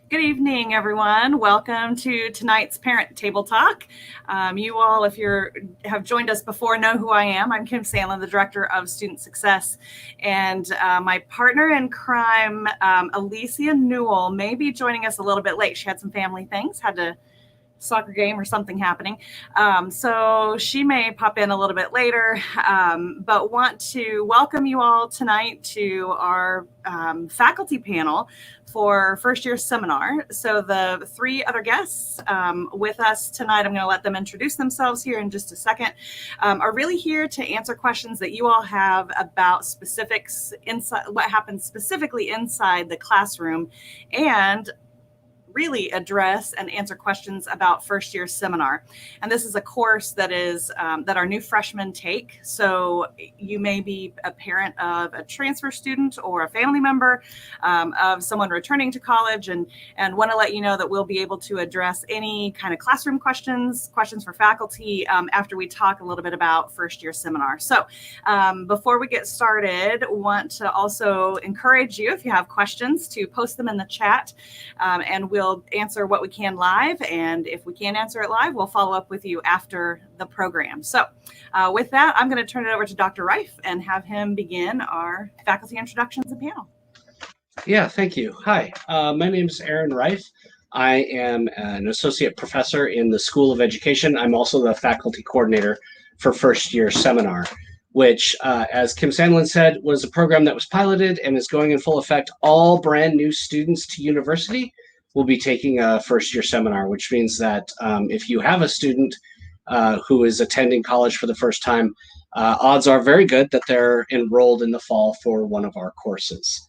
Good evening, everyone. Welcome to tonight's Parent Table Talk. You all, if you have joined us before, know who I am. I'm Kim Sandlin, the Director of Student Success. And my partner in crime, Alicia Newell, may be joining us a little bit late. She had some family things, had to soccer game or something happening. So she may pop in a little bit later, but want to welcome you all tonight to our faculty panel for first year seminar. So the three other guests with us tonight, I'm going to let them introduce themselves here in just a second, are really here to answer questions that you all have about specifics inside what happens specifically inside the classroom, and really address and answer questions about first year seminar. And this is a course that is that our new freshmen take. So you may be a parent of a transfer student or a family member of someone returning to college, and want to let you know that we'll be able to address any kind of classroom questions for faculty after we talk a little bit about first year seminar. So before we get started, want to also encourage you, if you have questions, to post them in the chat, and we'll answer what we can live. And if we can't answer it live, we'll follow up with you after the program. So with that, I'm going to turn it over to Dr. Reif and have him begin our faculty introductions and panel. Yeah, thank you. Hi, my name is Aaron Reif. I am an associate professor in the School of Education. I'm also the faculty coordinator for first year seminar, which, as Kim Sandlin said, was a program that was piloted and is going in full effect. All brand new students to university will be taking a first year seminar, which means that if you have a student who is attending college for the first time, odds are very good that they're enrolled in the fall for one of our courses.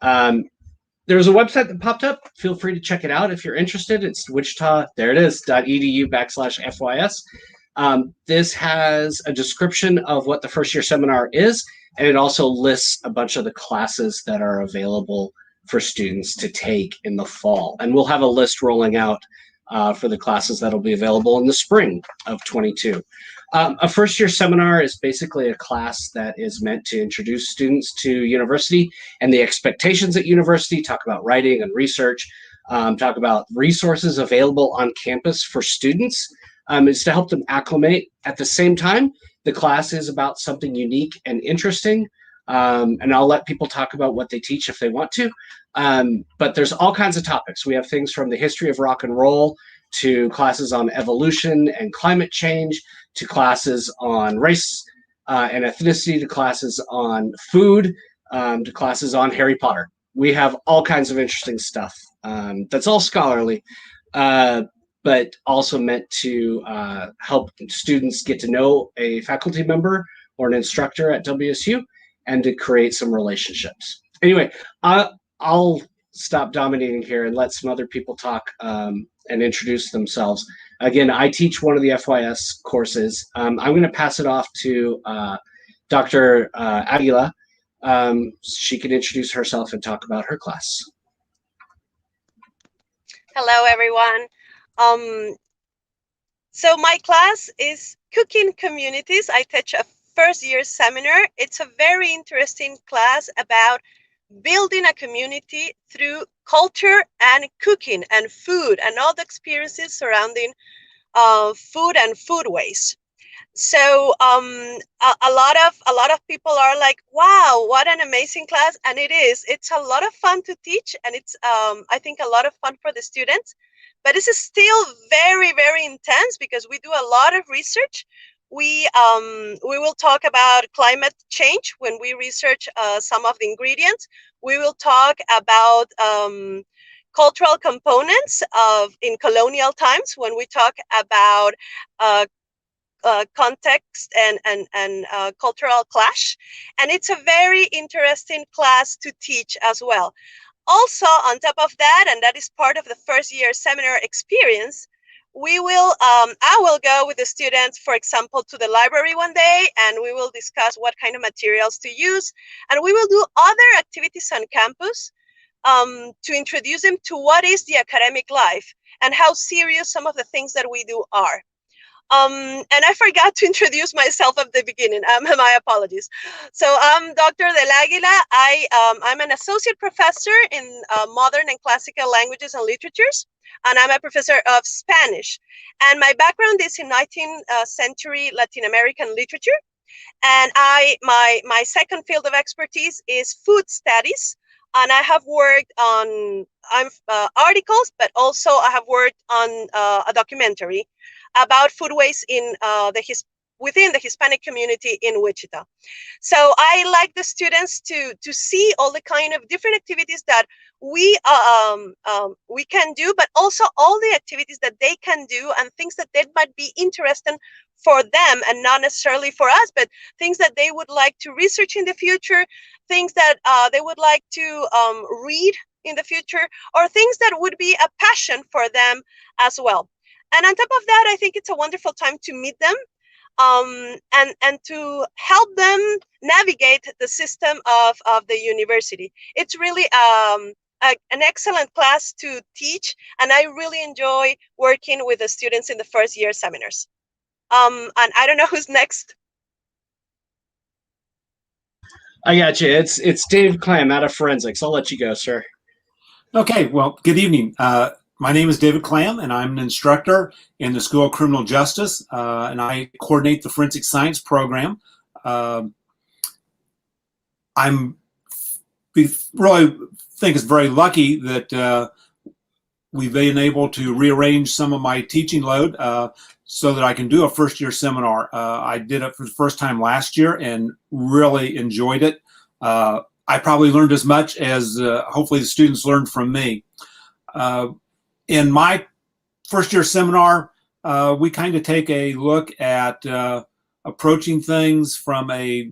There was a website that popped up. Feel free to check it out if you're interested. It's Wichita, there it is, .edu/FYS. This has a description of what the first year seminar is, and it also lists a bunch of the classes that are available for students to take in the fall. And we'll have a list rolling out for the classes that'll be available in the spring of 22. A first year seminar is basically a class that is meant to introduce students to university and the expectations at university, talk about writing and research, talk about resources available on campus for students. It's to help them acclimate. At the same time, the class is about something unique and interesting. And I'll let people talk about what they teach if they want to. But there's all kinds of topics. We have things from the history of rock and roll to classes on evolution and climate change, to classes on race and ethnicity, to classes on food, to classes on Harry Potter. We have all kinds of interesting stuff that's all scholarly, but also meant to help students get to know a faculty member or an instructor at WSU and to create some relationships. Anyway, I'll stop dominating here and let some other people talk and introduce themselves. Again, I teach one of the FYS courses. I'm going to pass it off to Dr. Aguila. She can introduce herself and talk about her class. Hello, everyone. So my class is Cooking Communities. I teach a first year seminar. It's a very interesting class about building a community through culture and cooking and food and all the experiences surrounding food and foodways. So a lot of people are like, wow, what an amazing class. And it is. It's a lot of fun to teach, and it's I think a lot of fun for the students. But this is still very, very intense because we do a lot of research. We will talk about climate change when we research some of the ingredients. We will talk about cultural components in colonial times when we talk about context and cultural clash. And it's a very interesting class to teach as well. Also, on top of that, and that is part of the first year seminar experience, we will, I will go with the students, for example, to the library one day, and we will discuss what kind of materials to use. And we will do other activities on campus to introduce them to what is the academic life and how serious some of the things that we do are. And I forgot to introduce myself at the beginning. My apologies. So I'm Dr. Del Aguila. I'm an associate professor in modern and classical languages and literatures, and I'm a professor of Spanish. And my background is in 19th century Latin American literature. And my second field of expertise is food studies. And I have worked on articles, but also I have worked on a documentary about food waste in within the Hispanic community in Wichita. So I like the students to see all the kind of different activities that we can do, but also all the activities that they can do and things that they might be interesting for them and not necessarily for us, but things that they would like to research in the future, things that they would like to read in the future, or things that would be a passion for them as well. And on top of that, I think it's a wonderful time to meet them and to help them navigate the system of the university. It's really an excellent class to teach, and I really enjoy working with the students in the first year seminars. And I don't know who's next. I got you. It's Dave Clam out of forensics. I'll let you go, sir. Okay, well, good evening. My name is David Clam, and I'm an instructor in the School of Criminal Justice, and I coordinate the Forensic Science program. I'm really think it's very lucky that we've been able to rearrange some of my teaching load so that I can do a first-year seminar. I did it for the first time last year and really enjoyed it. I probably learned as much as hopefully the students learned from me. In my first-year seminar, we kind of take a look at approaching things from a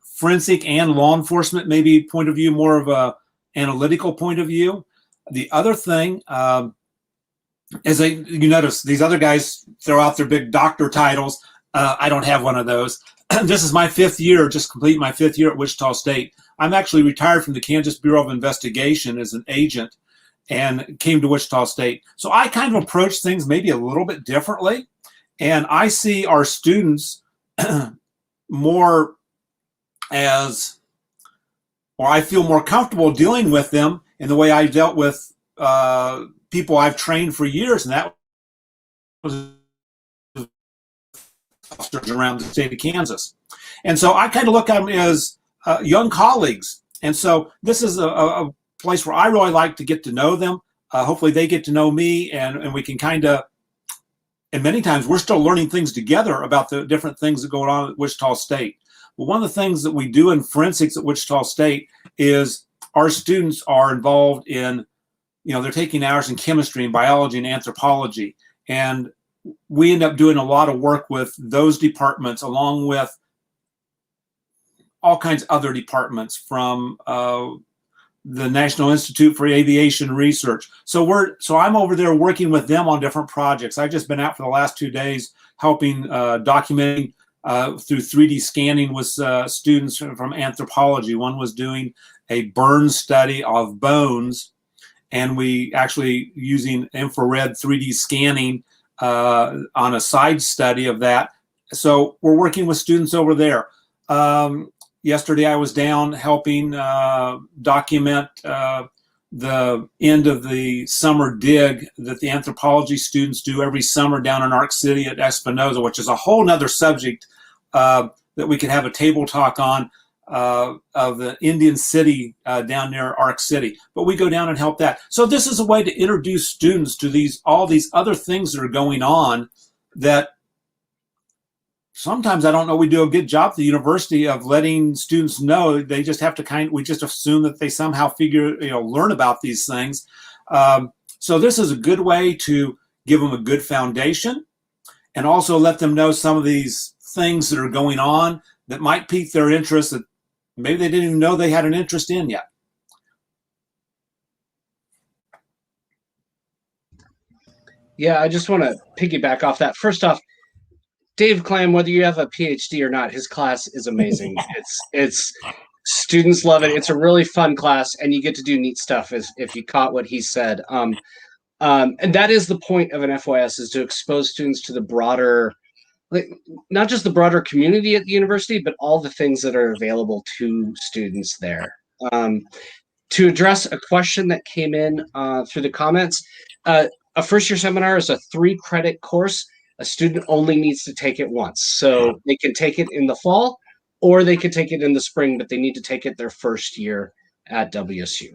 forensic and law enforcement maybe point of view, more of a analytical point of view. The other thing, as you notice, these other guys throw out their big doctor titles. I don't have one of those. This is my fifth year, just complete my fifth year at Wichita State. I'm actually retired from the Kansas Bureau of Investigation as an agent and came to Wichita State. So I kind of approach things maybe a little bit differently. And I see our students more as, or I feel more comfortable dealing with them in the way I dealt with people I've trained for years, and that was officers around the state of Kansas. And so I kind of look at them as young colleagues. And so this is a place where I really like to get to know them. Hopefully they get to know me, and we can kind of, and many times we're still learning things together about the different things that go on at Wichita State. Well, one of the things that we do in forensics at Wichita State is our students are involved in, they're taking hours in chemistry and biology and anthropology. And we end up doing a lot of work with those departments along with all kinds of other departments from the National Institute for Aviation Research. So I'm over there working with them on different projects. I've just been out for the last 2 days helping documenting through 3D scanning with students from anthropology. One was doing a burn study of bones, and we actually using infrared 3D scanning on a side study of that. So we're working with students over there. Yesterday I was down helping document the end of the summer dig that the anthropology students do every summer down in Arc City at Espinosa, which is a whole nother subject that we could have a table talk on of the Indian city down near Arc City. But we go down and help that. So this is a way to introduce students to all these other things that are going on that sometimes I don't know we do a good job at the university of letting students know. They just have to we just assume that they somehow learn about these things. So this is a good way to give them a good foundation and also let them know some of these things that are going on that might pique their interest that maybe they didn't even know they had an interest in yet. Yeah, I just want to piggyback off that. First off, Dave Clam, whether you have a PhD or not, his class is amazing. It's students love it. It's a really fun class, and you get to do neat stuff if you caught what he said. And that is the point of an FYS, is to expose students to the broader like not just the broader community at the university, but all the things that are available to students there. To address a question that came in through the comments, a first-year seminar is a 3-credit course. A student only needs to take it once. So they can take it in the fall or they could take it in the spring, but they need to take it their first year at WSU.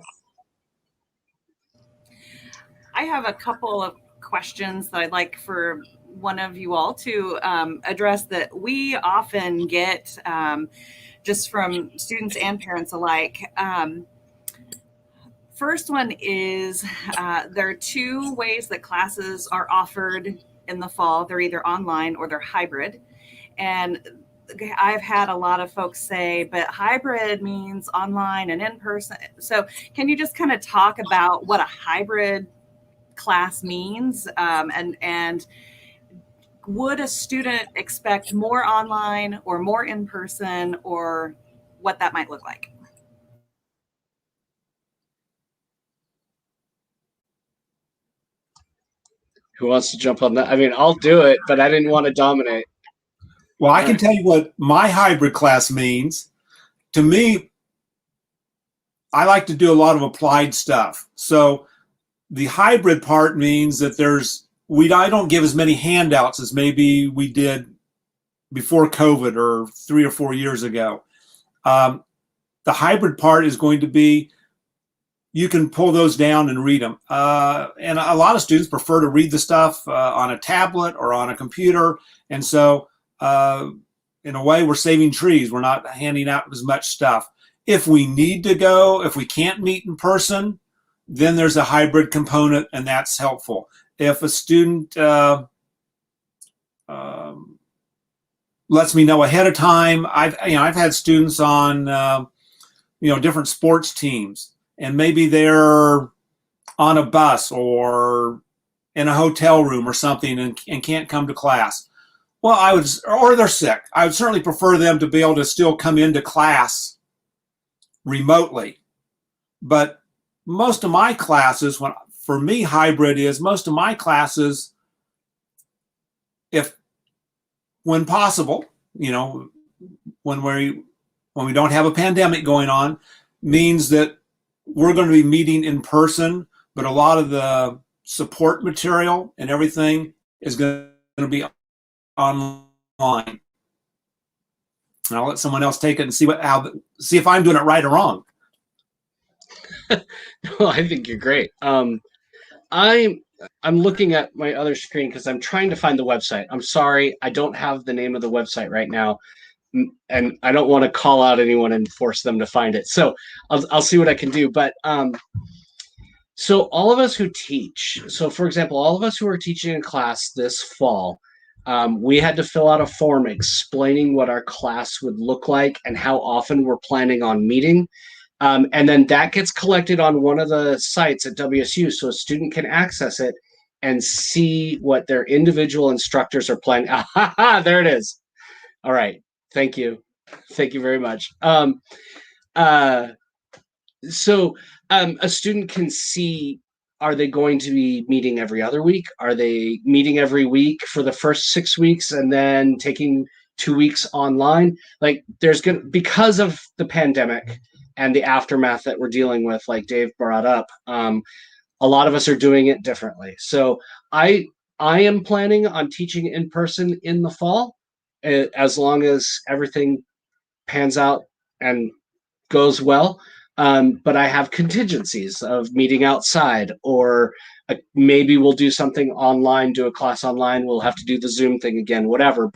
I have a couple of questions that I'd like for one of you all to address that we often get just from students and parents alike. First one is there are 2 ways that classes are offered in the fall. They're either online or they're hybrid. And I've had a lot of folks say, but hybrid means online and in person. So can you just kind of talk about what a hybrid class means, and would a student expect more online or more in person, or what that might look like? Who wants to jump on that? I mean, I'll do it, but I didn't want to dominate. Well, I can tell you what my hybrid class means. To me, I like to do a lot of applied stuff. So the hybrid part means that I don't give as many handouts as maybe we did before COVID or 3 or 4 years ago. The hybrid part is going to be, you can pull those down and read them. And a lot of students prefer to read the stuff on a tablet or on a computer. And so in a way, we're saving trees. We're not handing out as much stuff. If we need to go, if we can't meet in person, then there's a hybrid component, and that's helpful. If a student lets me know ahead of time, I've had students on different sports teams, and maybe they're on a bus or in a hotel room or something and can't come to class. Well, or they're sick. I would certainly prefer them to be able to still come into class remotely. But most of my classes, for me, hybrid is most of my classes, when possible, when we don't have a pandemic going on, means that we're going to be meeting in person, but a lot of the support material and everything is going to be online. And I'll let someone else take it and see if I'm doing it right or wrong. No, I think you're great. I'm looking at my other screen because I'm trying to find the website. I'm sorry, I don't have the name of the website right now, and I don't want to call out anyone and force them to find it. So I'll see what I can do. But so all of us who teach, so for example, all of us who are teaching a class this fall, we had to fill out a form explaining what our class would look like and how often we're planning on meeting. And then that gets collected on one of the sites at WSU, so a student can access it and see what their individual instructors are planning. There it is. All right. Thank you. Thank you very much. So a student can see, are they going to be meeting every other week? Are they meeting every week for the first 6 weeks and then taking 2 weeks online? Like because of the pandemic and the aftermath that we're dealing with, like Dave brought up, a lot of us are doing it differently. So I am planning on teaching in person in the fall, as long as everything pans out and goes well. But I have contingencies of meeting outside, or maybe we'll do something online, do a class online. We'll have to do the Zoom thing again, whatever.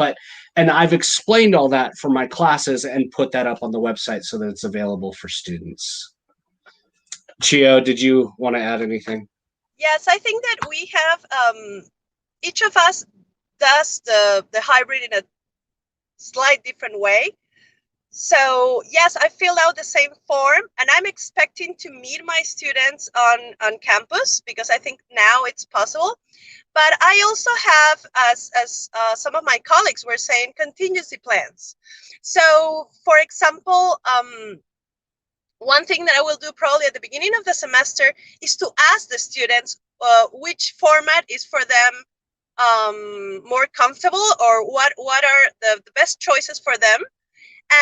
And I've explained all that for my classes and put that up on the website so that it's available for students. Chio, did you want to add anything? Yes, I think that we have, each of us does the hybrid in a slight different way. So yes, I filled out the same form, and I'm expecting to meet my students on campus because I think now it's possible. But I also have, as some of my colleagues were saying, contingency plans. So for example, one thing that I will do probably at the beginning of the semester is to ask the students which format is for them more comfortable, or what are the best choices for them.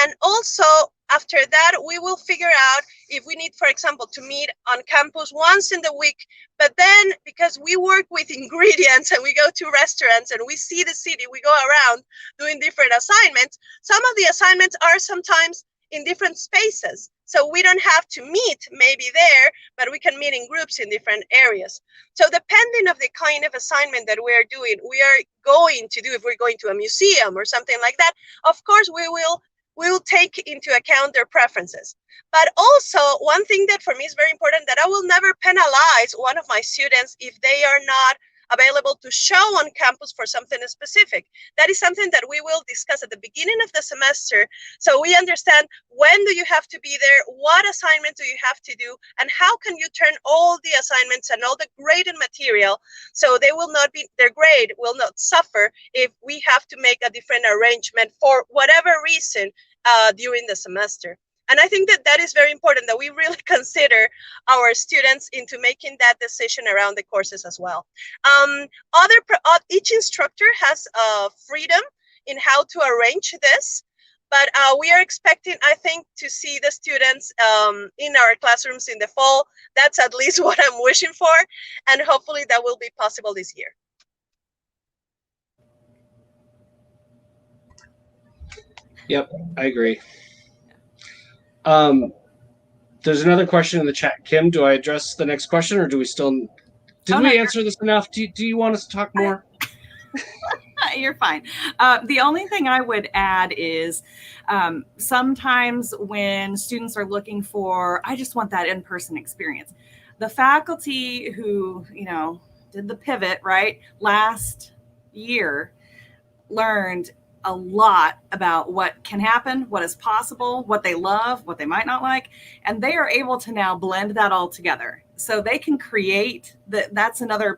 And also, after that, we will figure out if we need, for example, to meet on campus once in the week. But then, because we work with ingredients and we go to restaurants and we see the city, we go around doing different assignments. Some of the assignments are sometimes in different spaces. So we don't have to meet maybe there, but we can meet in groups in different areas. So depending of the kind of assignment that we're doing, we are going to do, if we're going to a museum or something like that, of course, we will take into account their preferences. But also, one thing that for me is very important, that I will never penalize one of my students if they are not available to show on campus for something specific. That is something that we will discuss at the beginning of the semester, so we understand when do you have to be there, what assignments do you have to do, and how can you turn all the assignments and all the graded material so they will not be, their grade will not suffer if we have to make a different arrangement for whatever reason during the semester. And I think that that is very important, that we really consider our students into making that decision around the courses as well. Each instructor has freedom in how to arrange this, but we are expecting, I think, to see the students in our classrooms in the fall. That's at least what I'm wishing for, and hopefully that will be possible this year. Yep, I agree. There's another question in the chat. Kim, do I address the next question, or do we still? Did we answer this enough? Do you want us to talk more? You're fine. The only thing I would add is sometimes when students are looking for, I just want that in-person experience. The faculty who, did the pivot, right, last year learned a lot about what can happen, what is possible, what they love, what they might not like, and they are able to now blend that all together. So they can create that's another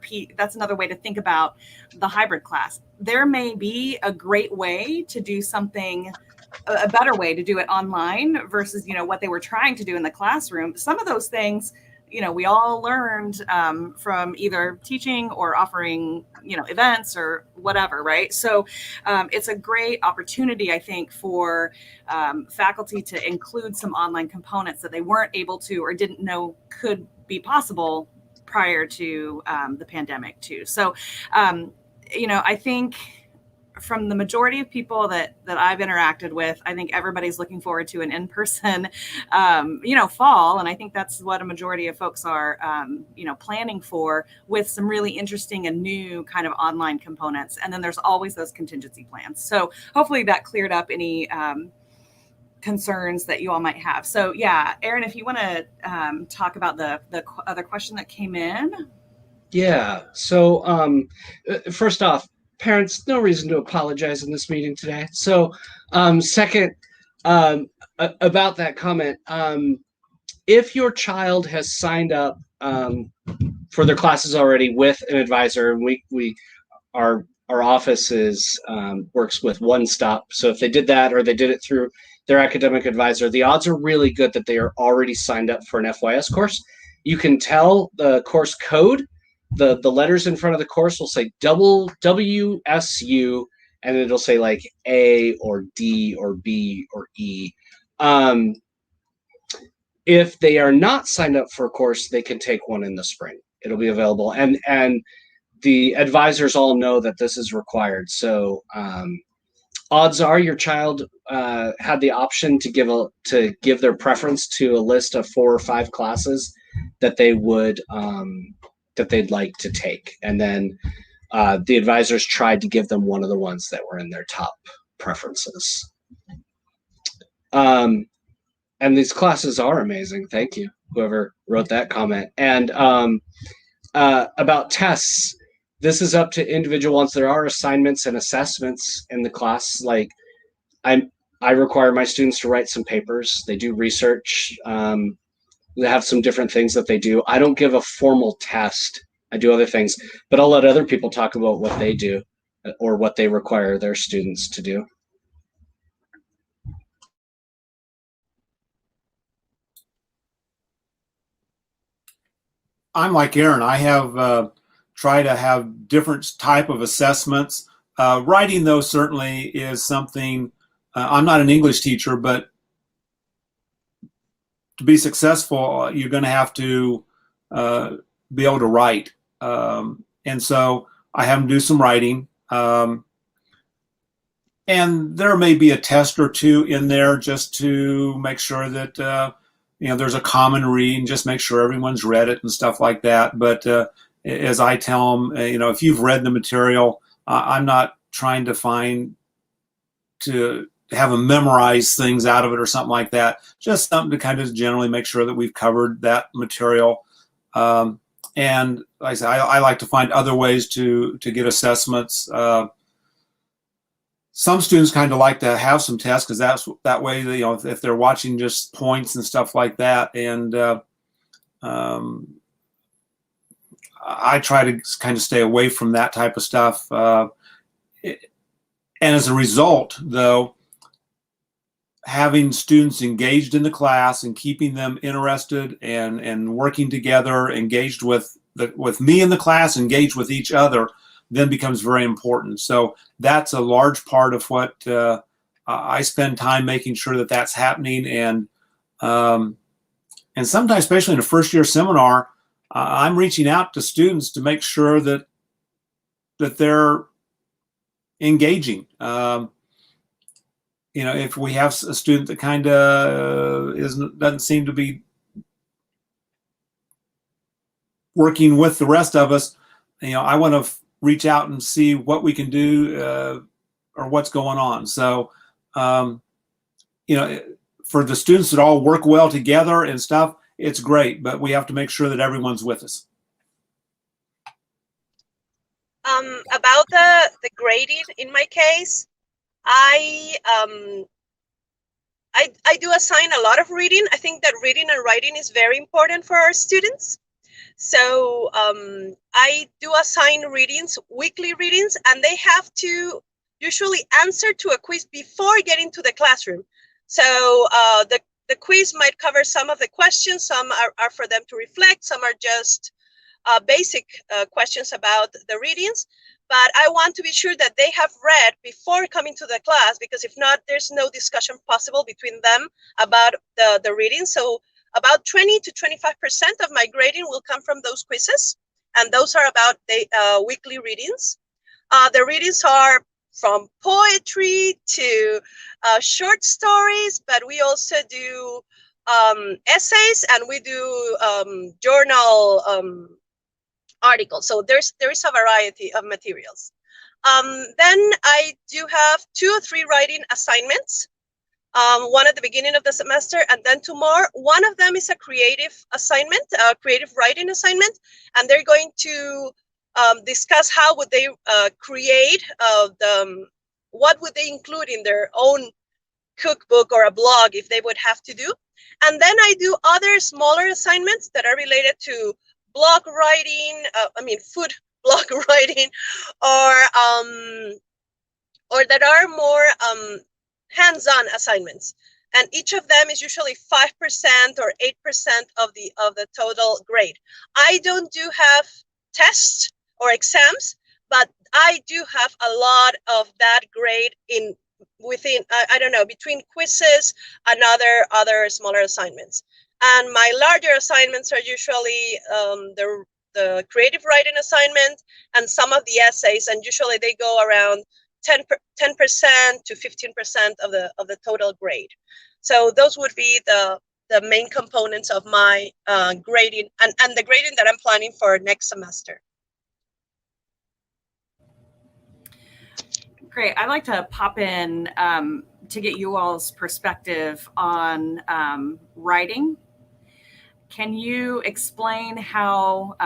way to think about the hybrid class. There may be a great way to do something, a better way to do it online versus, what they were trying to do in the classroom. Some of those things, we all learned from either teaching or offering, events or whatever, right? So it's a great opportunity, I think, for faculty to include some online components that they weren't able to or didn't know could be possible prior to the pandemic too. So, I think from the majority of people that I've interacted with, I think everybody's looking forward to an in-person, fall. And I think that's what a majority of folks are, planning for, with some really interesting and new kind of online components. And then there's always those contingency plans. So hopefully that cleared up any concerns that you all might have. So yeah, Aaron, if you want to talk about the other question that came in. Yeah. So first off, parents, no reason to apologize in this meeting today. So second, about that comment, if your child has signed up for their classes already with an advisor, and our office works with One Stop. So if they did that, or they did it through their academic advisor, the odds are really good that they are already signed up for an FYS course. You can tell the course code. The letters in front of the course will say WSU, and it'll say like A or D or B or E. If they are not signed up for a course, they can take one in the spring. It'll be available, and the advisors all know that this is required. So odds are your child had the option to give their preference to a list of 4 or 5 classes that they would that they'd like to take, and then the advisors tried to give them one of the ones that were in their top preferences. And these classes are amazing. Thank you, whoever wrote that comment. And about tests, this is up to individual ones. There are assignments and assessments in the class. Like I require my students to write some papers. They do research. They have some different things that they do. I don't give a formal test. I do other things, but I'll let other people talk about what they do or what they require their students to do. I'm like Aaron. I have try to have different type of assessments. Writing, though, certainly is something. I'm not an English teacher, but to be successful, you're going to have to be able to write. And so I have them do some writing. And there may be a test or two in there just to make sure that, there's a common read and just make sure everyone's read it and stuff like that. But as I tell them, if you've read the material, I'm not trying to have them memorize things out of it or something like that. Just something to kind of generally make sure that we've covered that material. And like I said, I like to find other ways to get assessments. Some students kind of like to have some tests because that way, if they're watching just points and stuff like that. And I try to kind of stay away from that type of stuff. And as a result, though, having students engaged in the class and keeping them interested and working together, engaged with me in the class, engaged with each other, then becomes very important. So that's a large part of what I spend time making sure that that's happening. And sometimes, especially in a first year seminar, I'm reaching out to students to make sure that they're engaging. If we have a student that kind of doesn't seem to be working with the rest of us, I want to reach out and see what we can do or what's going on. So, for the students that all work well together and stuff, it's great, but we have to make sure that everyone's with us. About the grading, in my case, I do assign a lot of reading. I think that reading and writing is very important for our students. So I do assign readings, weekly readings, and they have to usually answer to a quiz before getting to the classroom. So the quiz might cover some of the questions, some are for them to reflect, some are just basic questions about the readings. But I want to be sure that they have read before coming to the class, because if not, there's no discussion possible between them about the reading. So about 20 to 25% of my grading will come from those quizzes, and those are about the weekly readings. The readings are from poetry to short stories, but we also do essays, and we do journal articles. So there is a variety of materials. Then I do have 2 or 3 writing assignments. One at the beginning of the semester, and then 2 more. One of them is a creative assignment, a creative writing assignment, and they're going to discuss how would they create what would they include in their own cookbook or a blog if they would have to do. And then I do other smaller assignments that are related to blog writing, food blog writing, or that are more hands-on assignments, and each of them is usually 5% or 8% of the total grade. I don't do have tests or exams, but I do have a lot of that grade within between quizzes and other smaller assignments. And my larger assignments are usually the creative writing assignment and some of the essays, and usually they go around 10% to 15% of the total grade. So those would be the main components of my grading and the grading that I'm planning for next semester. Great. I'd like to pop in to get you all's perspective on writing. Can you explain how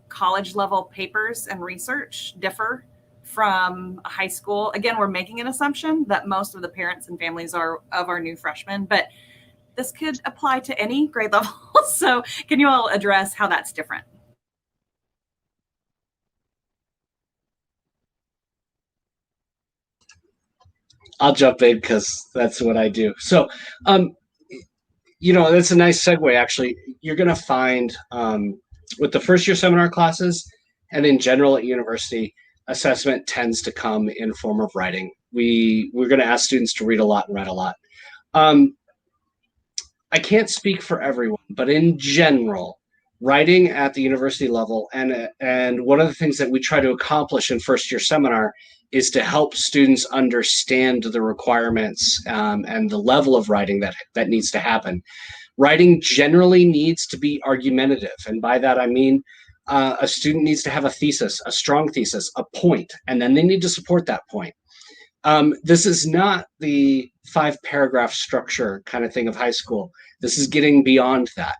college level papers and research differ from high school? Again, we're making an assumption that most of the parents and families are of our new freshmen, but this could apply to any grade level. So can you all address how that's different? I'll jump in because that's what I do. So, that's a nice segue, actually. You're going to find with the first year seminar classes And in general at university, assessment tends to come in form of writing. We're going to ask students to read a lot and write a lot. I can't speak for everyone, but in general, writing at the university level, and one of the things that we try to accomplish in first year seminar is to help students understand the requirements and the level of writing that needs to happen. Writing generally needs to be argumentative, and by that I mean a student needs to have a thesis, a strong thesis, a point, and then they need to support that point. This is not the 5-paragraph structure kind of thing of high school. This is getting beyond that.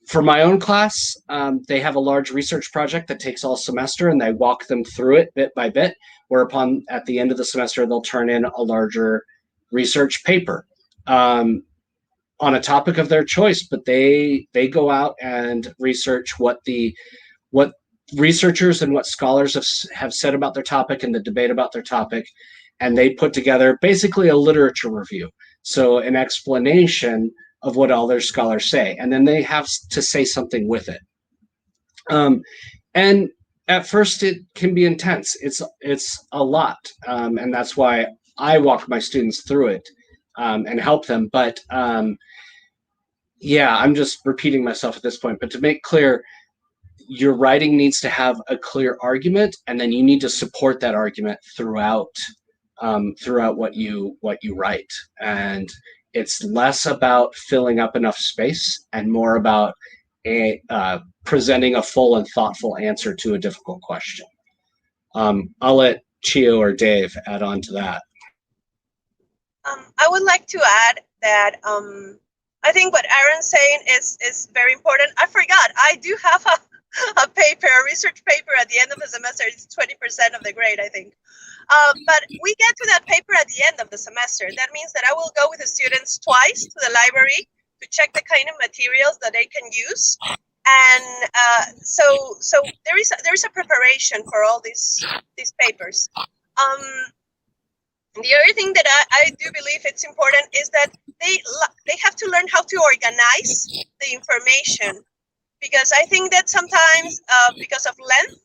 For my own class, they have a large research project that takes all semester, and they walk them through it bit by bit, whereupon at the end of the semester, they'll turn in a larger research paper on a topic of their choice, but they go out and research what researchers and what scholars have said about their topic and the debate about their topic, and they put together basically a literature review, so an explanation of what all their scholars say, and then they have to say something with it. And at first it can be intense. It's a lot, and that's why I walk my students through it and help them. But yeah, I'm just repeating myself at this point, but to make clear, your writing needs to have a clear argument, and then you need to support that argument throughout what you write. And it's less about filling up enough space and more about presenting a full and thoughtful answer to a difficult question. I'll let Chio or Dave add on to that. I would like to add that I think what Aaron's saying is very important. I forgot, I do have a research paper at the end of the semester. It's 20% of the grade, I think. But we get to that paper at the end of the semester. That means that I will go with the students twice to the library to check the kind of materials that they can use. And so there is a preparation for all these papers. The other thing that I do believe it's important is that they have to learn how to organize the information, because I think that sometimes because of length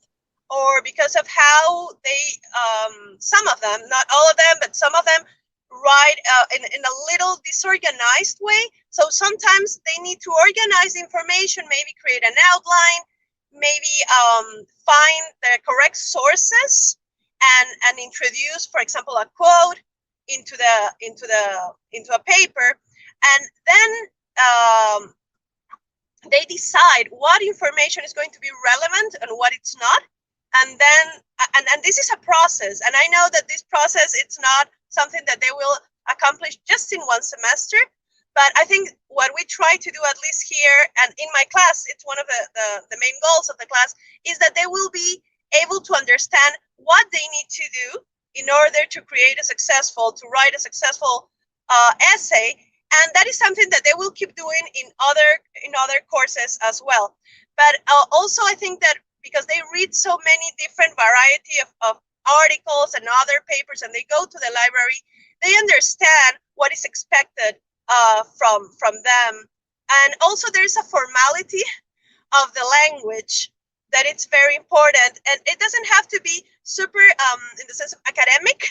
or because of how they, some of them, not all of them, but some of them write in a little disorganized way. So sometimes they need to organize information, maybe create an outline, maybe find the correct sources and introduce, for example, a quote into a paper, and then they decide what information is going to be relevant and what it's not. And then, and this is a process. And I know that this process, it's not something that they will accomplish just in one semester. But I think what we try to do, at least here and in my class, it's one of the main goals of the class, is that they will be able to understand what they need to do in order to write a successful essay. And that is something that they will keep doing in other courses as well. But also I think that because they read so many different variety of articles and other papers, and they go to the library, they understand what is expected from them. And also there's a formality of the language that it's very important, and it doesn't have to be super in the sense of academic,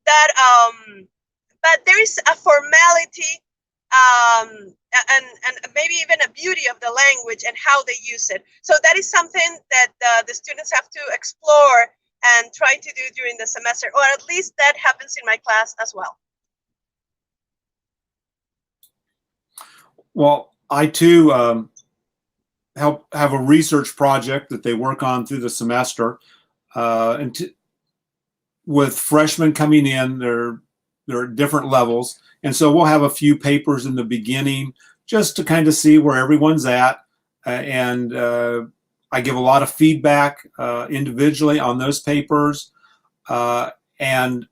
but there is a formality and maybe even a beauty of the language and how they use it. So that is something that the students have to explore and try to do during the semester, or at least that happens in my class as well. Well, I too have a research project that they work on through the semester, with freshmen coming in. They're at different levels, and so we'll have a few papers in the beginning just to kind of see where everyone's at, and I give a lot of feedback individually on those papers, and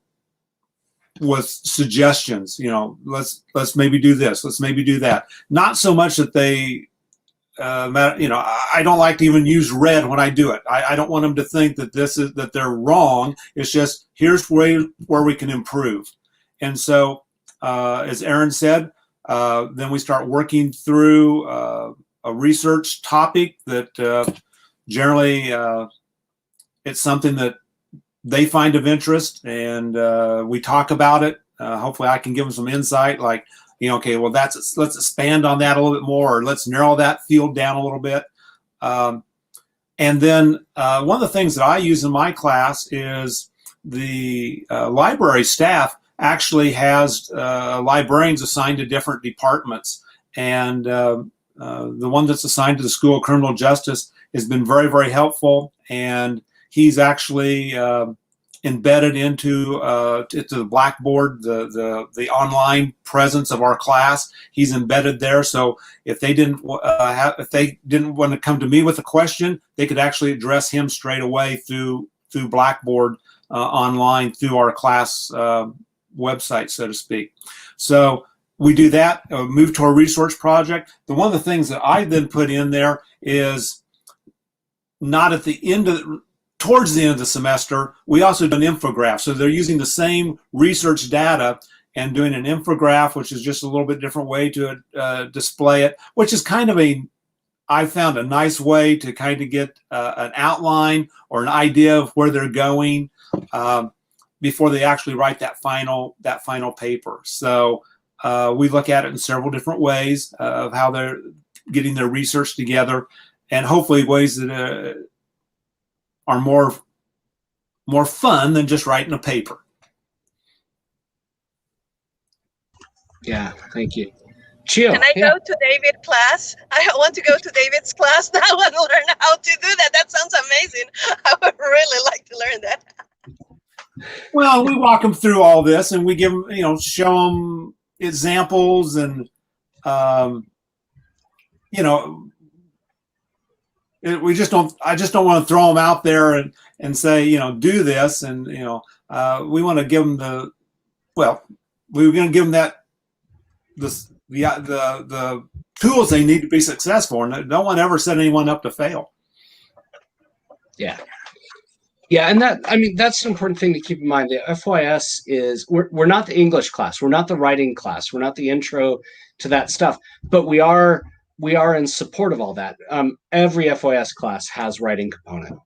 with suggestions. You know, let's maybe do this, let's maybe do that. Not so much that they I don't like to even use red when I do it. I don't want them to think that that they're wrong. It's just, here's where we can improve. And so, as Aaron said, then we start working through a research topic that generally, it's something that they find of interest, and we talk about it. Hopefully I can give them some insight, like, okay, well, let's expand on that a little bit more, or let's narrow that field down a little bit. And then one of the things that I use in my class is the library staff actually has librarians assigned to different departments. And the one that's assigned to the School of Criminal Justice has been very, very helpful. And he's actually embedded into the Blackboard, the online presence of our class. He's embedded there, so if they didn't want to come to me with a question, they could actually address him straight away through Blackboard online through our class website, so to speak. So we do that. Move to our research project. One of the things that I then put in there is not at the end of towards the end of the semester, we also do an infograph. So they're using the same research data and doing an infograph, which is just a little bit different way to display it, which is kind of I found a nice way to kind of get an outline or an idea of where they're going before they actually write that final paper. So we look at it in several different ways of how they're getting their research together, and hopefully ways that are more fun than just writing a paper. Yeah, thank you. Chio, can I go to David's class? I want to go to David's class now and learn how to do that. That sounds amazing. I would really like to learn that. Well, we walk them through all this, and we give them, show them examples, and we just don't. I just don't want to throw them out there and say, do this, and we want to give them we're going to give them the tools they need to be successful, and no one ever set anyone up to fail. Yeah. Yeah, and that's an important thing to keep in mind. The FYS is we're not the English class, we're not the writing class, we're not the intro to that stuff, but we are in support of all that. Every FYS class has writing component.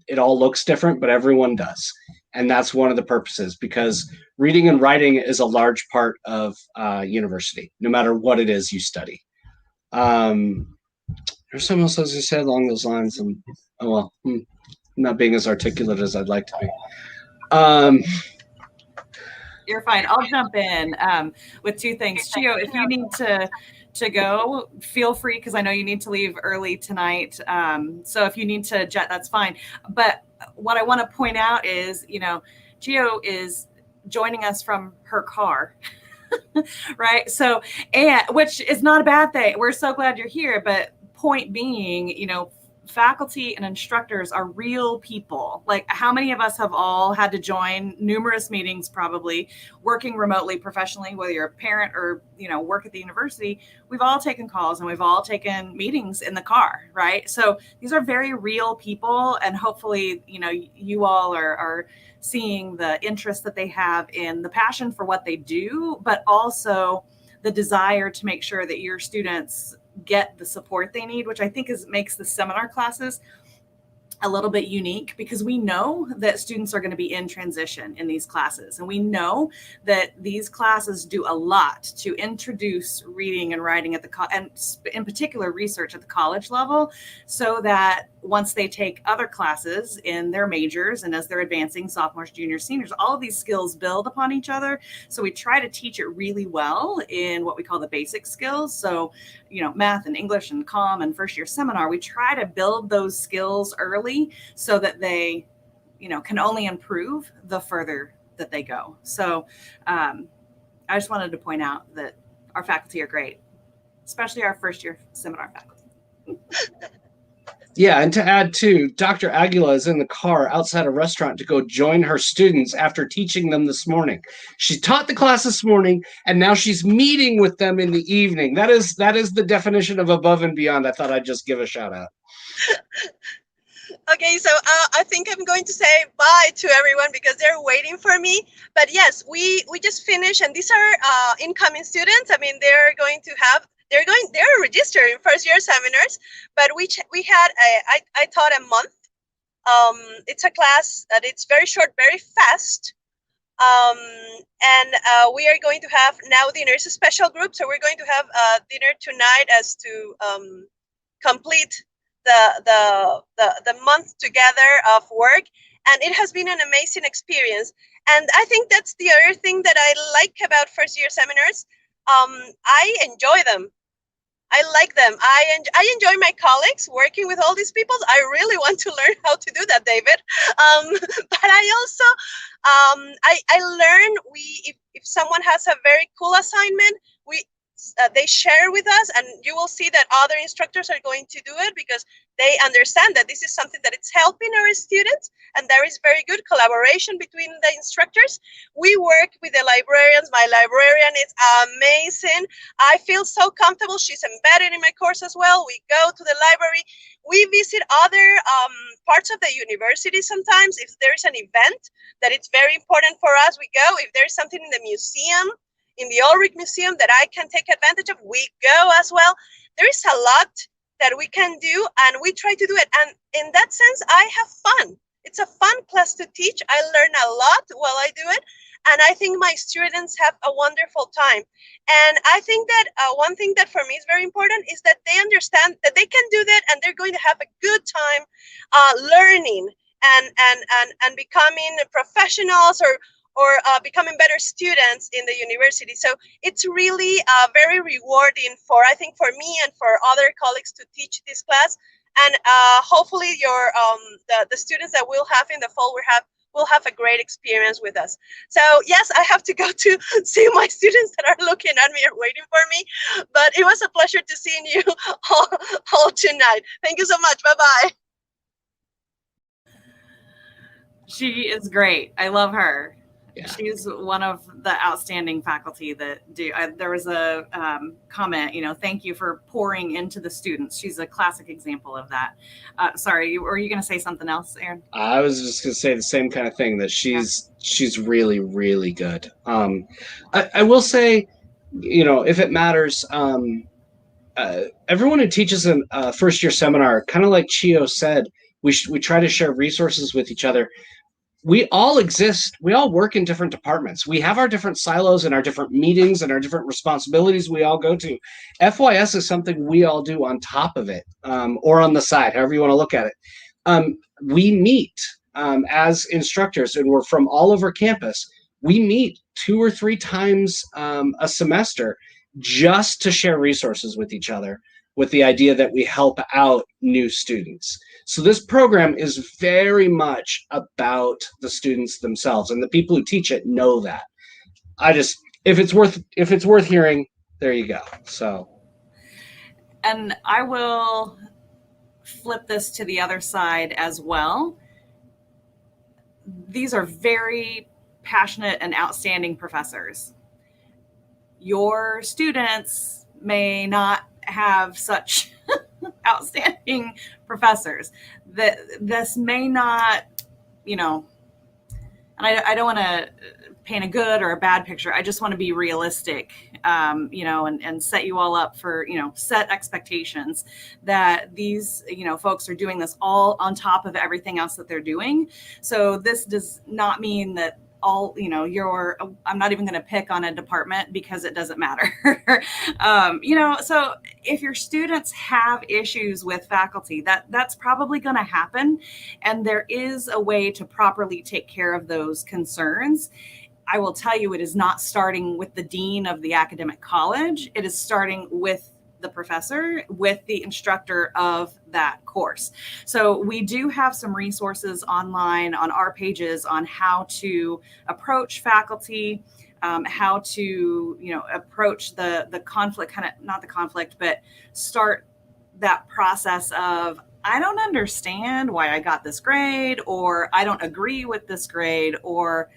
It all looks different, but everyone does, and that's one of the purposes, because reading and writing is a large part of university, no matter what it is you study. There's something else as you said along those lines, and not being as articulate as I'd like to be. You're fine. I'll jump in with two things. Chio, if you need to go, feel free, because I know you need to leave early tonight. So if you need to jet, that's fine. But what I want to point out is, Chio is joining us from her car. Right? So, which is not a bad thing. We're so glad you're here. But point being, faculty and instructors are real people. Like, how many of us have all had to join numerous meetings, probably working remotely professionally, whether you're a parent or, work at the university? We've all taken calls and we've all taken meetings in the car, right? So these are very real people. And hopefully, you all are seeing the interest that they have in the passion for what they do, but also the desire to make sure that your students get the support they need, which I think makes the seminar classes a little bit unique, because we know that students are going to be in transition in these classes. And we know that these classes do a lot to introduce reading and writing and in particular research at the college level, so that once they take other classes in their majors and as they're advancing, sophomores, juniors, seniors, all of these skills build upon each other. So we try to teach it really well in what we call the basic skills. So, math and English and comm and first year seminar, we try to build those skills early so that they, can only improve the further that they go. So I just wanted to point out that our faculty are great, especially our first year seminar faculty. Yeah, and to add too, Dr. Aguila is in the car outside a restaurant to go join her students after teaching them this morning. She taught the class this morning, and now she's meeting with them in the evening. That is the definition of above and beyond. I thought I'd just give a shout out. Okay, so I think I'm going to say bye to everyone because they're waiting for me. But yes, we just finished, and these are incoming students. I mean, they're registered during first year seminars, but we had I taught a month. It's a class that it's very short, very fast. And we are going to have now dinner. It's a special group, so we're going to have dinner tonight as to complete the month together of work. And it has been an amazing experience. And I think that's the other thing that I like about first year seminars. I enjoy them. I like them. I enjoy my colleagues working with all these people. I really want to learn how to do that, David. But I also I learn if someone has a very cool assignment, they share with us, and you will see that other instructors are going to do it because they understand that this is something that it's helping our students, and there is very good collaboration between the instructors. We work with the librarians. My librarian is amazing. I feel so comfortable. She's embedded in my course as well. We go to the library. We visit other parts of the university sometimes. If there's an event that it's very important for us, we go. If there's something in the museum, in the Ulrich Museum that I can take advantage of, we go as well. There is a lot that we can do, and we try to do it. And in that sense, I have fun. It's a fun class to teach. I learn a lot while I do it. And I think my students have a wonderful time. And I think that one thing that for me is very important is that they understand that they can do that, and they're going to have a good time learning and becoming professionals or becoming better students in the university. So it's really very rewarding I think for me and for other colleagues to teach this class. And hopefully the students that we'll have in the fall will have a great experience with us. So yes, I have to go to see my students that are looking at me or waiting for me. But it was a pleasure to see you all tonight. Thank you so much. Bye-bye. She is great. I love her. Yeah. She's one of the outstanding faculty that do. There was a comment, thank you for pouring into the students. She's a classic example of that. Sorry, were you going to say something else, Aaron? I was just going to say the same kind of thing, that she's really, really good. I will say, if it matters, everyone who teaches a first year seminar, kind of like Chio said, we try to share resources with each other. We all exist. We all work in different departments. We have our different silos and our different meetings and our different responsibilities we all go to. FYS is something we all do on top of it, or on the side, however you want to look at it. We meet as instructors, and we're from all over campus. We meet 2 or 3 times a semester just to share resources with each other, with the idea that we help out new students. So this program is very much about the students themselves, and the people who teach it know that. If it's worth hearing, there you go. So, and I will flip this to the other side as well. These are very passionate and outstanding professors. Your students may not have such outstanding professors. That this may not, and I don't want to paint a good or a bad picture. I just want to be realistic, and set you all up for, set expectations that these, folks are doing this all on top of everything else that they're doing. So this does not mean that all, I'm not even going to pick on a department because it doesn't matter. So if your students have issues with faculty, that's probably going to happen. And there is a way to properly take care of those concerns. I will tell you, it is not starting with the dean of the academic college. It is starting with the professor, with the instructor of that course. So we do have some resources online on our pages on how to approach faculty, how to, approach the conflict, not the conflict, but start that process of, I don't understand why I got this grade, or I don't agree with this grade, or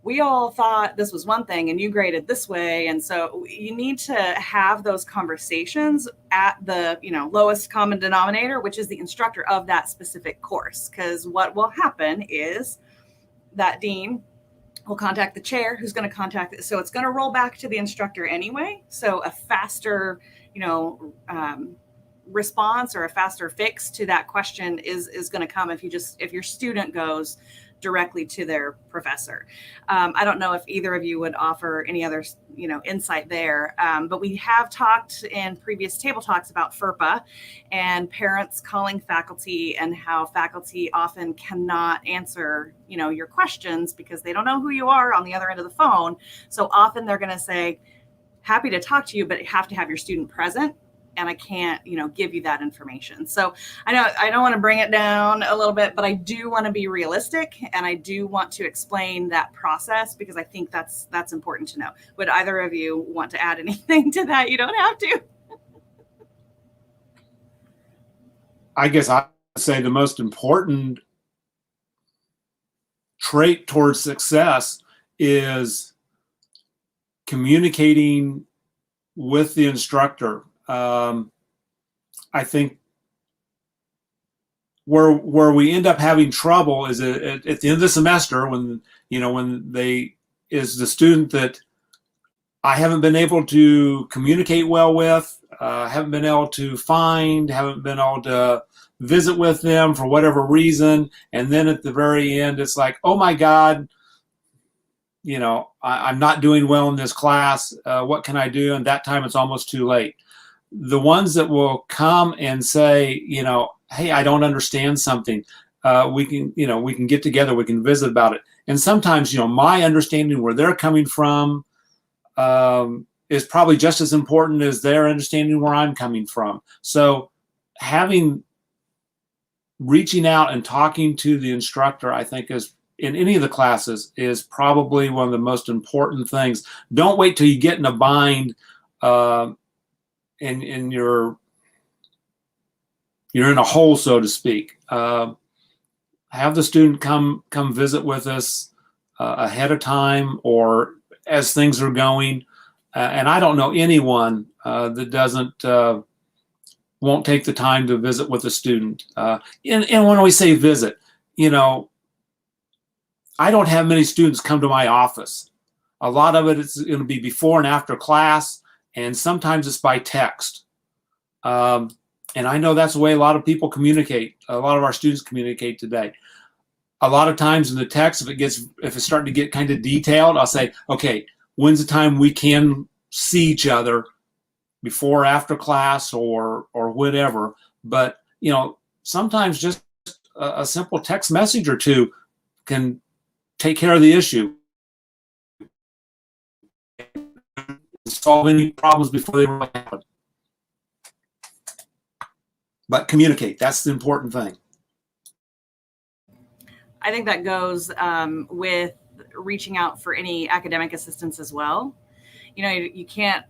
we all thought this was one thing and you graded this way. And so you need to have those conversations at the, lowest common denominator, which is the instructor of that specific course. Because what will happen is that dean will contact the chair, who's going to contact it. So it's going to roll back to the instructor anyway. So a faster response or a faster fix to that question is going to come if your student goes directly to their professor. I don't know if either of you would offer any other, insight there, but we have talked in previous table talks about FERPA and parents calling faculty and how faculty often cannot answer, your questions because they don't know who you are on the other end of the phone. So often they're going to say, happy to talk to you, but you have to have your student present. And I can't, give you that information. So I know I don't want to bring it down a little bit, but I do want to be realistic, and I do want to explain that process because I think that's important to know. Would either of you want to add anything to that? You don't have to. I guess I would say the most important trait towards success is communicating with the instructor. I think where we end up having trouble is at the end of the semester when is the student that I haven't been able to communicate well with, haven't been able to find, haven't been able to visit with them for whatever reason, and then at the very end it's like, oh my God, I'm not doing well in this class. What can I do? And that time it's almost too late. The ones that will come and say, hey, I don't understand something. We can get together. We can visit about it. And sometimes, my understanding where they're coming from is probably just as important as their understanding where I'm coming from. So reaching out and talking to the instructor, I think is in any of the classes is probably one of the most important things. Don't wait till you get in a bind and you're in a hole, so to speak. Have the student come visit with us ahead of time or as things are going. And I don't know anyone that won't take the time to visit with a student. And when we say visit, I don't have many students come to my office. A lot of it is going to be before and after class, and sometimes it's by text. And I know that's the way a lot of people communicate. A lot of our students communicate today. A lot of times in the text, if it's starting to get kind of detailed, I'll say, okay, when's the time we can see each other, before or after class or whatever. But, sometimes just a simple text message or two can take care of the issue. Solve any problems before they really happen. But communicate, that's the important thing. I think that goes with reaching out for any academic assistance as well. You can't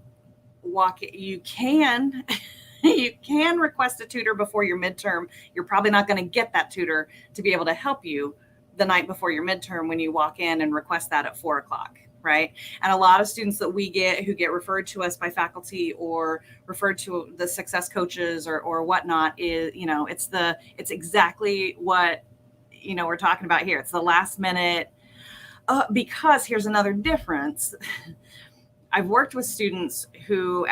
you can request a tutor before your midterm. You're probably not going to get that tutor to be able to help you the night before your midterm when you walk in and request that at 4 o'clock. Right. And a lot of students that we get who get referred to us by faculty or referred to the success coaches or whatnot is, it's exactly what, we're talking about here. It's the last minute, because here's another difference. I've worked with students who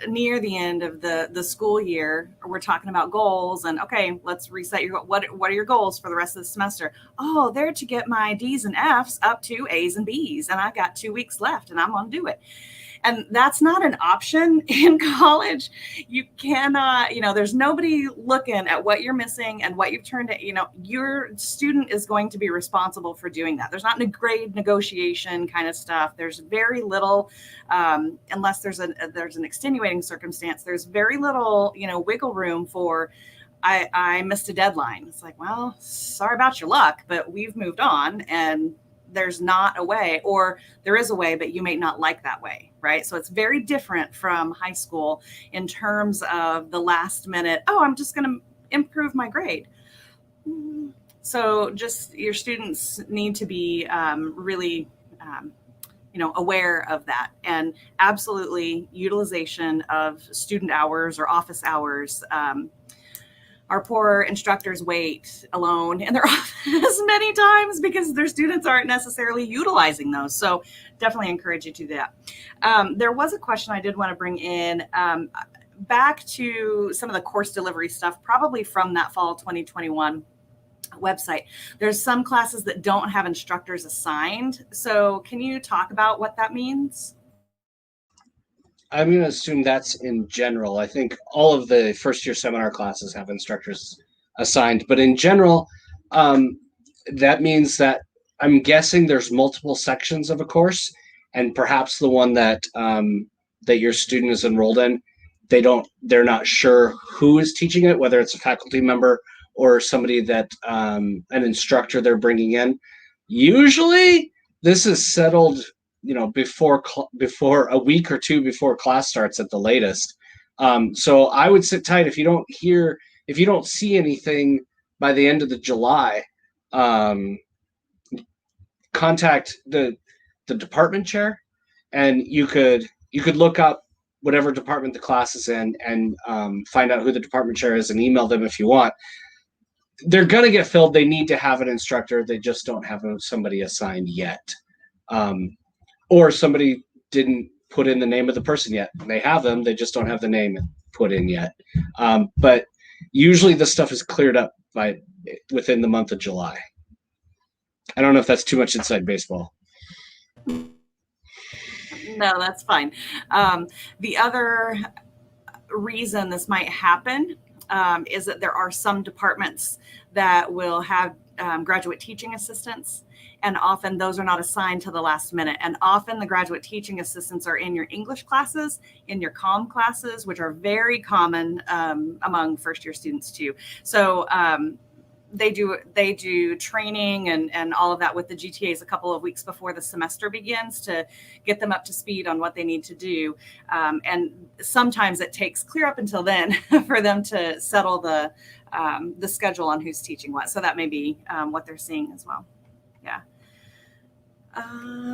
near the end of the school year, we're talking about goals and, okay, let's reset your, what are your goals for the rest of the semester? Oh, they're to get my D's and F's up to A's and B's. And I got 2 weeks left and I'm going to do it. And that's not an option in college. You cannot, there's nobody looking at what you're missing and what you've turned in. Your student is going to be responsible for doing that. There's not a grade negotiation kind of stuff. There's very little, unless there's an extenuating circumstance, there's very little, wiggle room for, I missed a deadline. It's like, well, sorry about your luck, but we've moved on and there's not a way, or there is a way, but you may not like that way, right? So it's very different from high school in terms of the last minute, oh, I'm just going to improve my grade. So just your students need to be really, aware of that, and absolutely utilization of student hours or office hours. our poor instructors wait alone in their office many times because their students aren't necessarily utilizing those. So definitely encourage you to do that. There was a question I did want to bring in back to some of the course delivery stuff, probably from that fall 2021 website. There's some classes that don't have instructors assigned. So can you talk about what that means? I'm going to assume that's in general. I think all of the first year seminar classes have instructors assigned, but in general, that means that I'm guessing there's multiple sections of a course, and perhaps the one that that your student is enrolled in, they're not sure who is teaching it, whether it's a faculty member or somebody that an instructor they're bringing in. Usually, this is settled, before a week or two before class starts at the latest. So I would sit tight. If you don't see anything by the end of the July, contact the department chair, and you could look up whatever department the class is in and find out who the department chair is and email them if you want. They're going to get filled. They need to have an instructor. They just don't have somebody assigned yet. Or somebody didn't put in the name of the person yet. They have them, they just don't have the name put in yet. But usually this stuff is cleared up within the month of July. I don't know if that's too much inside baseball. No, that's fine. The other reason this might happen is that there are some departments that will have graduate teaching assistants, and often those are not assigned to the last minute. And often the graduate teaching assistants are in your English classes, in your comm classes, which are very common among first year students too. So they do training and all of that with the GTAs a couple of weeks before the semester begins to get them up to speed on what they need to do. And sometimes it takes clear up until then for them to settle the schedule on who's teaching what. So that may be what they're seeing as well. Yeah.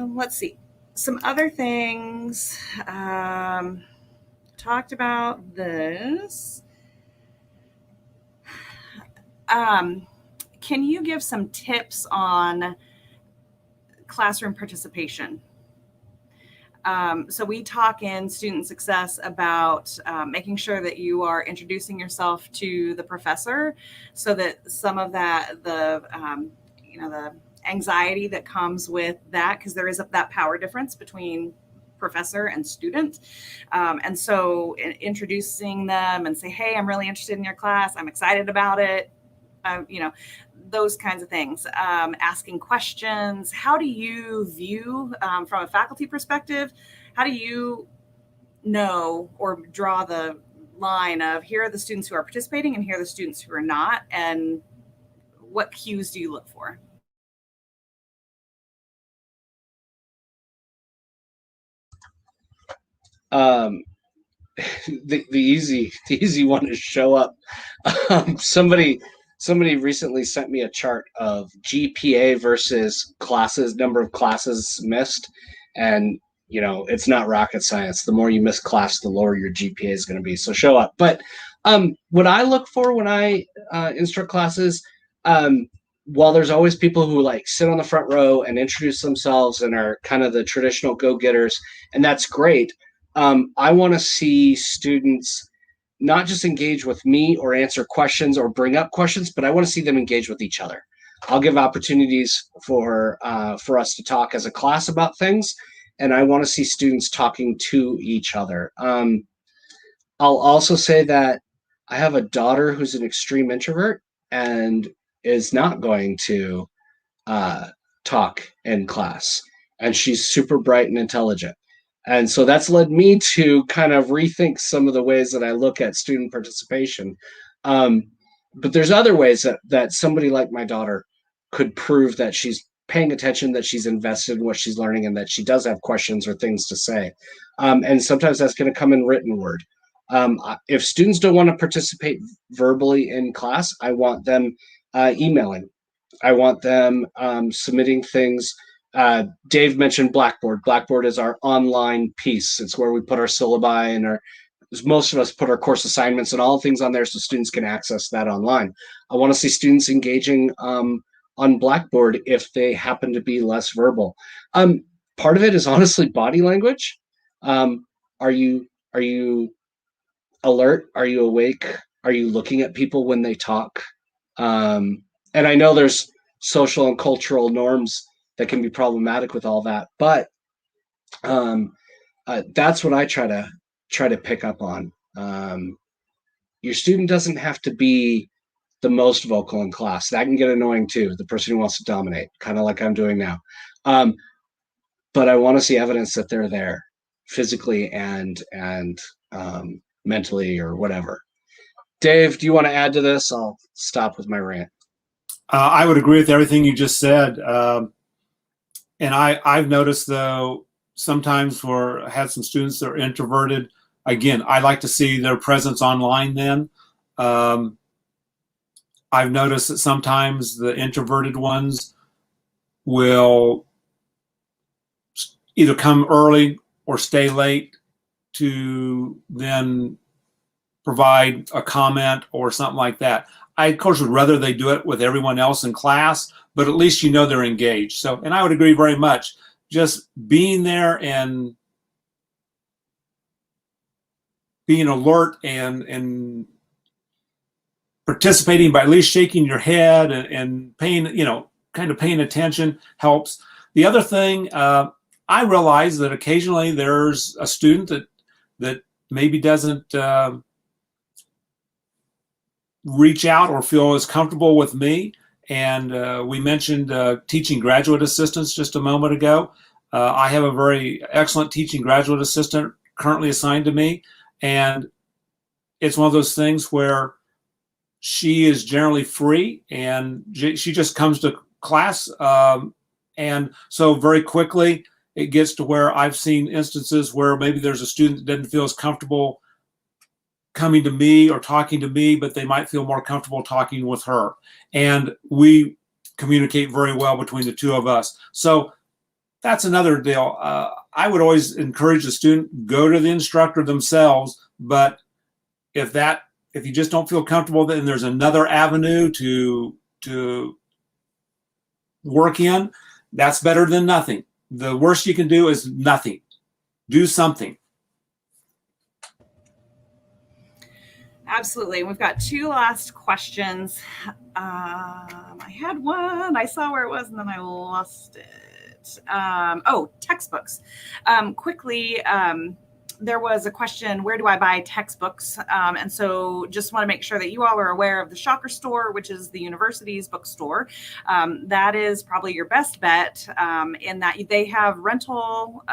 Let's see. Some other things. Talked about this. Can you give some tips on classroom participation? So we talk in student success about making sure that you are introducing yourself to the professor, so that some of that, the anxiety that comes with that, because there is that power difference between professor and student. And so introducing them and say, hey, I'm really interested in your class. I'm excited about it. Those kinds of things. Asking questions. How do you view, from a faculty perspective, how do you know or draw the line of here are the students who are participating and here are the students who are not, and what cues do you look for? The easy one is show up. Somebody recently sent me a chart of GPA versus number of classes missed, and it's not rocket science. The more you miss class, the lower your GPA is going to be. So show up. But what I look for when I instruct classes, while there's always people who sit on the front row and introduce themselves and are kind of the traditional go-getters, and that's great. I want to see students not just engage with me or answer questions or bring up questions, but I want to see them engage with each other. I'll give opportunities for us to talk as a class about things, and I want to see students talking to each other. I'll also say that I have a daughter who's an extreme introvert and is not going to talk in class, and she's super bright and intelligent. And so that's led me to kind of rethink some of the ways that I look at student participation. But there's other ways that somebody like my daughter could prove that she's paying attention, that she's invested in what she's learning, and that she does have questions or things to say. And sometimes that's going to come in written word. If students don't want to participate verbally in class, I want them emailing. I want them submitting things. Dave mentioned Blackboard. Blackboard is our online piece. It's where we put our syllabi and our most of us put our course assignments and all things on there so students can access that online. I want to see students engaging on Blackboard if they happen to be less verbal. Part of it is honestly body language. Are you alert? Are you awake? Are you looking at people when they talk? And I know there's social and cultural norms that can be problematic with all that, but that's what I try to pick up on. Your student doesn't have to be the most vocal in class. That can get annoying too. The person who wants to dominate, kind of like I'm doing now. But I want to see evidence that they're there physically and mentally or whatever. Dave, do you want to add to this? I'll stop with my rant. I would agree with everything you just said. And I've noticed, though, sometimes I had some students that are introverted. Again, I like to see their presence online then. I've noticed that sometimes the introverted ones will either come early or stay late to then provide a comment or something like that. I, of course, would rather they do it with everyone else in class, but at least you know they're engaged. So, and I would agree very much. Just being there and being alert and participating by at least shaking your head and paying, kind of paying attention helps. The other thing, I realize that occasionally there's a student that maybe doesn't reach out or feel as comfortable with me. And we mentioned teaching graduate assistants just a moment ago. I have a very excellent teaching graduate assistant currently assigned to me. And it's one of those things where she is generally free and she just comes to class. And so very quickly it gets to where I've seen instances where maybe there's a student that doesn't feel as comfortable coming to me or talking to me, but they might feel more comfortable talking with her. And we communicate very well between the two of us. So that's another deal. I would always encourage the student, go to the instructor themselves, but if you just don't feel comfortable, then there's another avenue to work in. That's better than nothing. The worst you can do is nothing. Do something. Absolutely. We've got two last questions. I had one. I saw where it was and then I lost it. Textbooks. Quickly, there was a question, where do I buy textbooks? And so just want to make sure that you all are aware of the Shocker Store, which is the university's bookstore. That is probably your best bet in that they have rental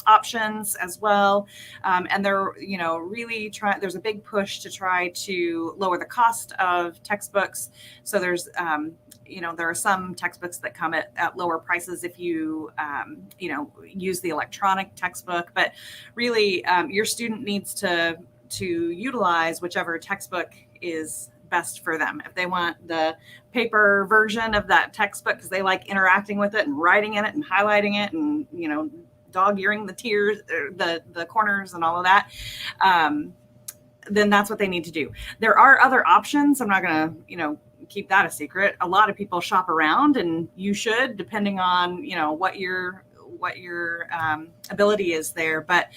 options as well. And they're, really there's a big push to try to lower the cost of textbooks. So there's, there are some textbooks that come at lower prices if you, use the electronic textbook, but really your student needs to utilize whichever textbook is best for them. If they want the paper version of that textbook because they like interacting with it and writing in it and highlighting it and, dog-earing the tiers, the corners and all of that, then that's what they need to do. There are other options. I'm not going to, keep that a secret. A lot of people shop around, and you should, depending on, what your ability is there. But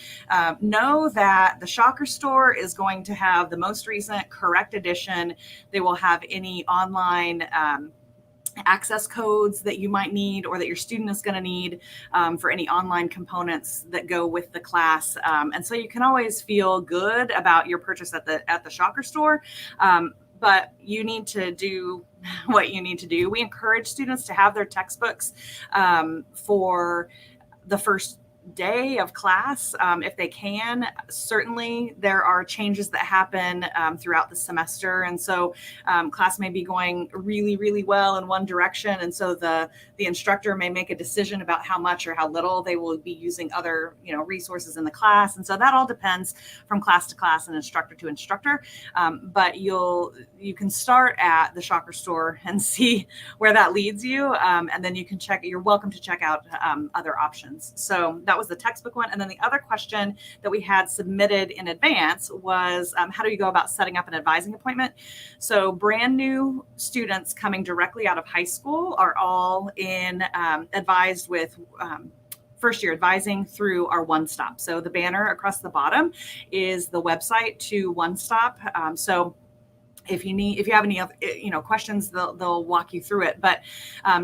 know that the Shocker Store is going to have the most recent correct edition. They will have any online access codes that you might need or that your student is going to need for any online components that go with the class. And so you can always feel good about your purchase at the Shocker Store. But you need to do what you need to do. We encourage students to have their textbooks for the first day of class if they can. Certainly there are changes that happen throughout the semester, and so class may be going really, really well in one direction, and so the instructor may make a decision about how much or how little they will be using other resources in the class, and so that all depends from class to class and instructor to instructor. But you can start at the Shocker Store and see where that leads you, and then you're welcome to check out other options. So that that was the textbook one. And then the other question that we had submitted in advance was, how do you go about setting up an advising appointment? So brand new students coming directly out of high school are all in advised with first year advising through our One Stop. So the banner across the bottom is the website to One Stop. So if you have any questions, they'll walk you through it. But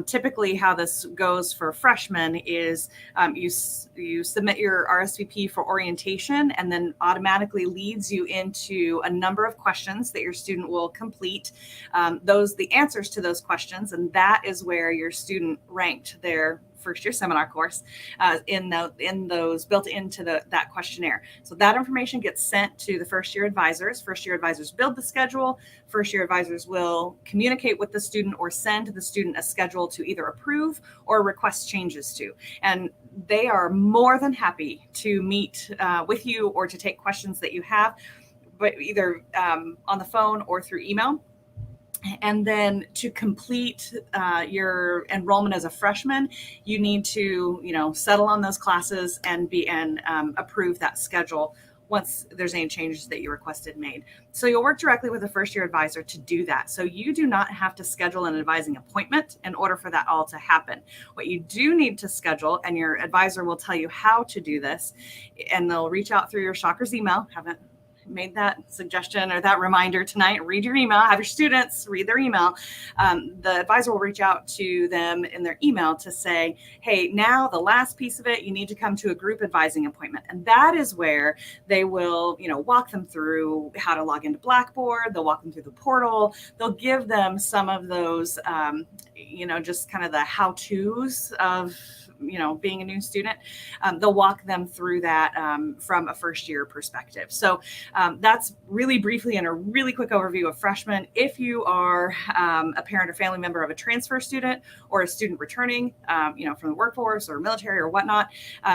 typically how this goes for freshmen is you submit your RSVP for orientation, and then automatically leads you into a number of questions that your student will complete, the answers to those questions, and that is where your student ranked their first year seminar course in those built into that questionnaire. So that information gets sent to the first year advisors. First year advisors build the schedule. First year advisors will communicate with the student or send the student a schedule to either approve or request changes to. And they are more than happy to meet with you or to take questions that you have, but either on the phone or through email. And then to complete your enrollment as a freshman, you need to, settle on those classes and approve that schedule once there's any changes that you requested made. So you'll work directly with a first year advisor to do that. So you do not have to schedule an advising appointment in order for that all to happen. What you do need to schedule, and your advisor will tell you how to do this, and they'll reach out through your Shockers email. Haven't made that suggestion or that reminder tonight. Read your email, have your students read their email. The advisor will reach out to them in their email to say, hey, now the last piece of it, you need to come to a group advising appointment. And that is where they will, walk them through how to log into Blackboard. They'll walk them through the portal. They'll give them some of those, just kind of the how-tos of, being a new student. They'll walk them through that from a first year perspective. So that's really briefly and a really quick overview of freshmen. If you are a parent or family member of a transfer student or a student returning, from the workforce or military or whatnot,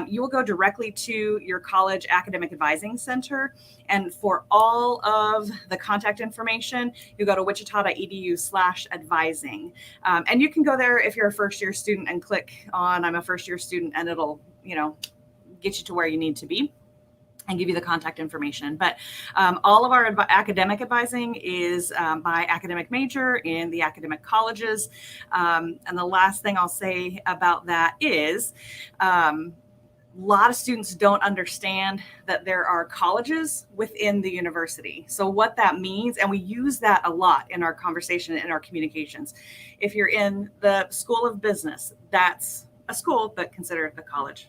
you will go directly to your college academic advising center. And for all of the contact information, you go to wichita.edu/advising. And you can go there if you're a first year student and click on I'm a first year student, and it'll, get you to where you need to be and give you the contact information. But all of our academic advising is by academic major in the academic colleges. And the last thing I'll say about that is a lot of students don't understand that there are colleges within the university. So what that means, and we use that a lot in our conversation, in our communications. If you're in the School of Business, that's a school, but considered a college,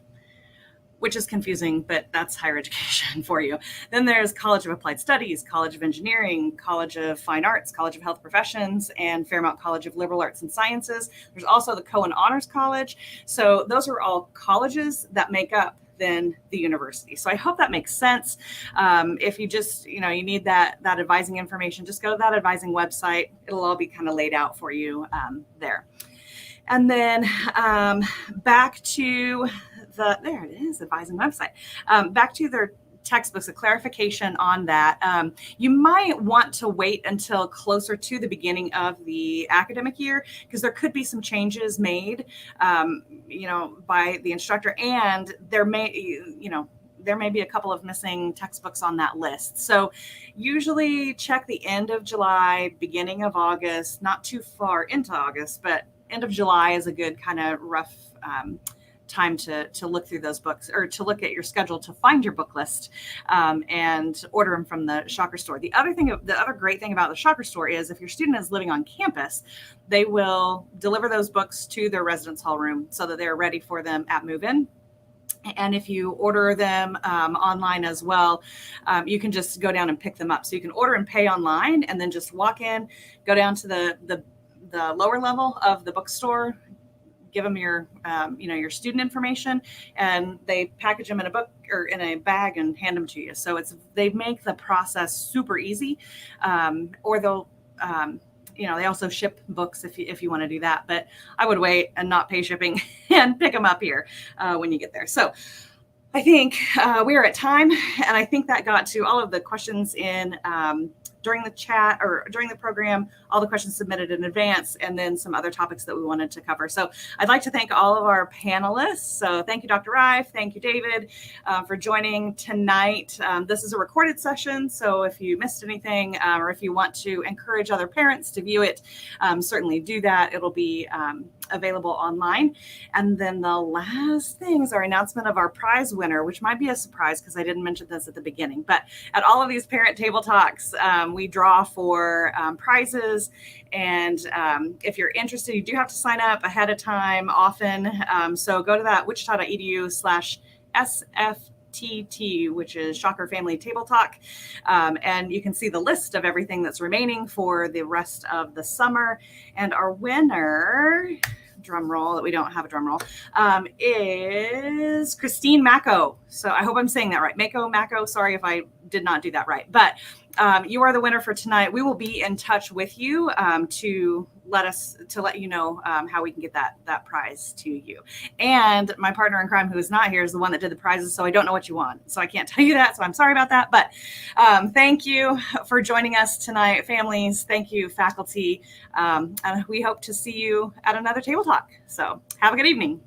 which is confusing, but that's higher education for you. Then there's College of Applied Studies, College of Engineering, College of Fine Arts, College of Health Professions, and Fairmount College of Liberal Arts and Sciences. There's also the Cohen Honors College. So those are all colleges that make up then the university. So I hope that makes sense. If you just, you need that advising information, just go to that advising website. It'll all be kind of laid out for you there. And then back to there it is, advising website. Back to their textbooks, a clarification on that. You might want to wait until closer to the beginning of the academic year, because there could be some changes made, by the instructor, and there may be a couple of missing textbooks on that list. So usually check the end of July, beginning of August, not too far into August, but end of July is a good kind of rough time to look through those books, or to look at your schedule to find your book list and order them from the Shocker store. The other great thing about the Shocker store is if your student is living on campus, they will deliver those books to their residence hall room so that they're ready for them at move-in. And if you order them online as well, you can just go down and pick them up. So you can order and pay online, and then just walk in, go down to the lower level of the bookstore, give them your your student information, and they package them in a book or in a bag and hand them to you. So they make the process super easy. Or they'll they also ship books if you want to do that, but I would wait and not pay shipping and pick them up here when you get there. So I think we are at time, and I think that got to all of the questions in during the chat or during the program, all the questions submitted in advance, and then some other topics that we wanted to cover. So I'd like to thank all of our panelists. So thank you, Dr. Rife. Thank you, David, for joining tonight. This is a recorded session, so if you missed anything or if you want to encourage other parents to view it, certainly do that. It'll be available online. And then the last thing is our announcement of our prize winner, which might be a surprise because I didn't mention this at the beginning. But at all of these parent table talks, we draw for prizes. And if you're interested, you do have to sign up ahead of time often. So go to that wichita.edu/SFTT, which is Shocker Family Table Talk. And you can see the list of everything that's remaining for the rest of the summer. And our winner, drum roll, that we don't have a drum roll, is Christine Mako. So I hope I'm saying that right. Mako, sorry if I did not do that right. But you are the winner for tonight. We will be in touch with you to let you know how we can get that prize to you. And my partner in crime, who is not here, is the one that did the prizes, so I don't know what you want. So I can't tell you that, so I'm sorry about that. But thank you for joining us tonight, families. Thank you, faculty. And we hope to see you at another table talk. So have a good evening.